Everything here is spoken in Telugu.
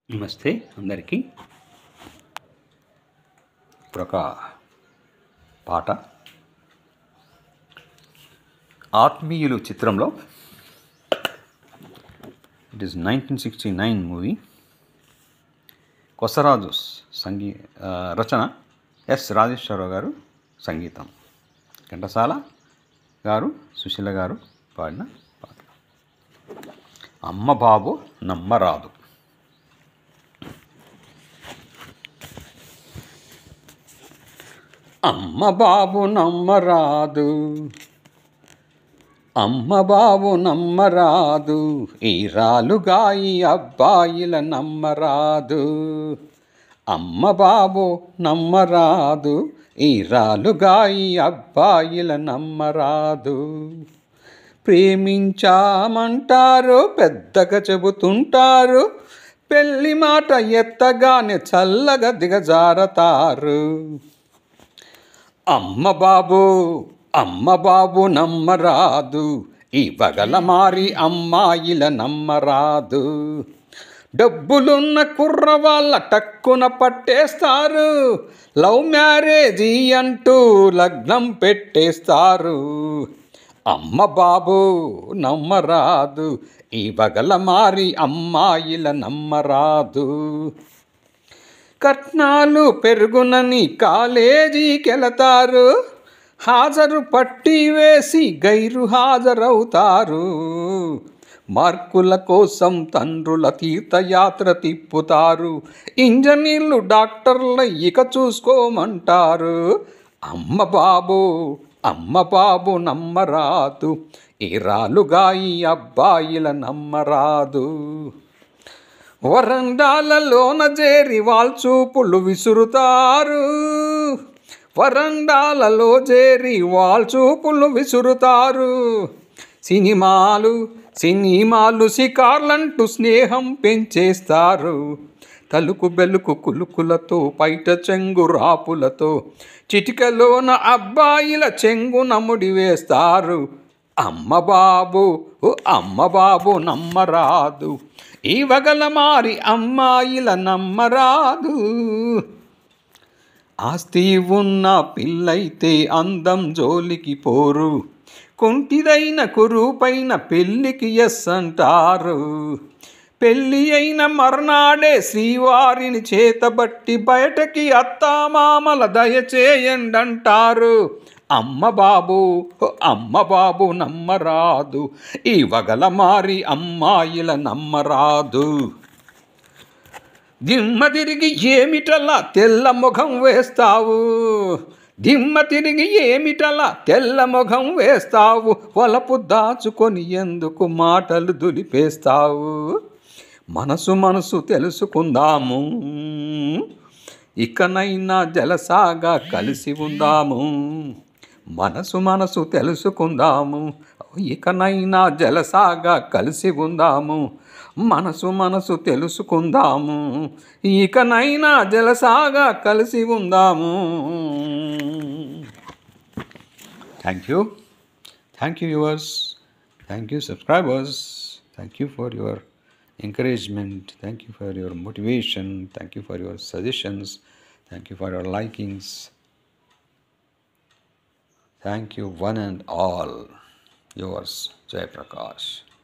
నమస్తే అందరికీ. ఇప్పుడొక పాట ఆత్మీయులు చిత్రంలో, ఇట్ ఈస్ 1969 మూవీ. కొసరాజు రచన ఎస్ రాజేశ్వరరావు గారు, సంగీతం ఘంటసాల గారు, సుశీల గారు పాడిన పాట. అమ్మ బాబు నమ్మరాదు. అమ్మ బాబు నమ్మరాదు, అమ్మ బాబు నమ్మరాదు, ఈ రాలుగాయి అబ్బాయిల నమ్మరాదు. అమ్మ బాబు నమ్మరాదు, ఈ రాలుగాయి అబ్బాయిల నమ్మరాదు. ప్రేమించామంటారు, పెద్దగా చెబుతుంటారు, పెళ్ళి మాట ఎత్తగానే చల్లగా దిగజారతారు. అమ్మ బాబు నమ్మరాదు, ఈ వగల మారి అమ్మాయిల నమ్మరాదు. డబ్బులున్న కుర్రవాళ్ళ టక్కున పట్టేస్తారు, లవ్ మ్యారేజీ అంటూ లగ్నం పెట్టేస్తారు. అమ్మ బాబు నమ్మరాదు, ఈ వగల మారి అమ్మాయిల నమ్మరాదు. కట్నాలు పెరుగునని కాలేజీకెళతారు, హాజరు పట్టి వేసి గైరు హాజరవుతారు. మార్కుల కోసం తండ్రుల తీర్థయాత్ర తిప్పుతారు, ఇంజనీర్లు డాక్టర్ల ఇక చూసుకోమంటారు. అమ్మ బాబు నమ్మరాదు, ఈ రాలుగాయి అబ్బాయిల నమ్మరాదు. వరండాలలోన చేరి వాల్చూపులు విసురుతారు, వరండాలలో చేరి వాల్చూపులు విసురుతారు. సినిమాలు షికార్లంటూ స్నేహం పెంచేస్తారు. తలుకు బెలుకు కులుకులతో, పైట చెంగు రాపులతో, చిటికలోన అబ్బాయిల చెంగు నముడి వేస్తారు. అమ్మ బాబు నమ్మరాదు, ఈ వగల మారి అమ్మాయిల నమ్మరాదు. ఆస్తి ఉన్న పిల్లైతే అందం జోలికి పోరు, కుంటిదైన కురూపైన పెళ్ళికి ఎస్ అంటారు. పెళ్ళి అయిన మర్నాడే శ్రీవారిని చేతబట్టి బయటకి అత్తామామల దయచేయండంటారు. అమ్మ బాబు నమ్మరాదు, ఈ వగల మారి అమ్మాయిల నమ్మరాదు. దిమ్మ తిరిగి ఏమిటలా తెల్ల ముఖం వేస్తావు, దిమ్మ తిరిగి ఏమిటలా తెల్ల ముఖం వేస్తావు, వలపు దాచుకొని ఎందుకు మాటలు దులిపేస్తావు. మనసు తెలుసుకుందాము, ఇకనైనా జలసాగా కలిసి ఉందాము. మనసు తెలుసుకుందాము, ఇకనైనా జలసాగా కలిసి ఉందాము. మనసు తెలుసుకుందాము, ఇకనైనా జలసాగా కలిసి ఉందాము. Thank you viewers, thank you subscribers, thank you for your encouragement, thank you for your motivation, thank you for your suggestions, thank you for your likings. Thank you one and all. Yours, Jai Prakash.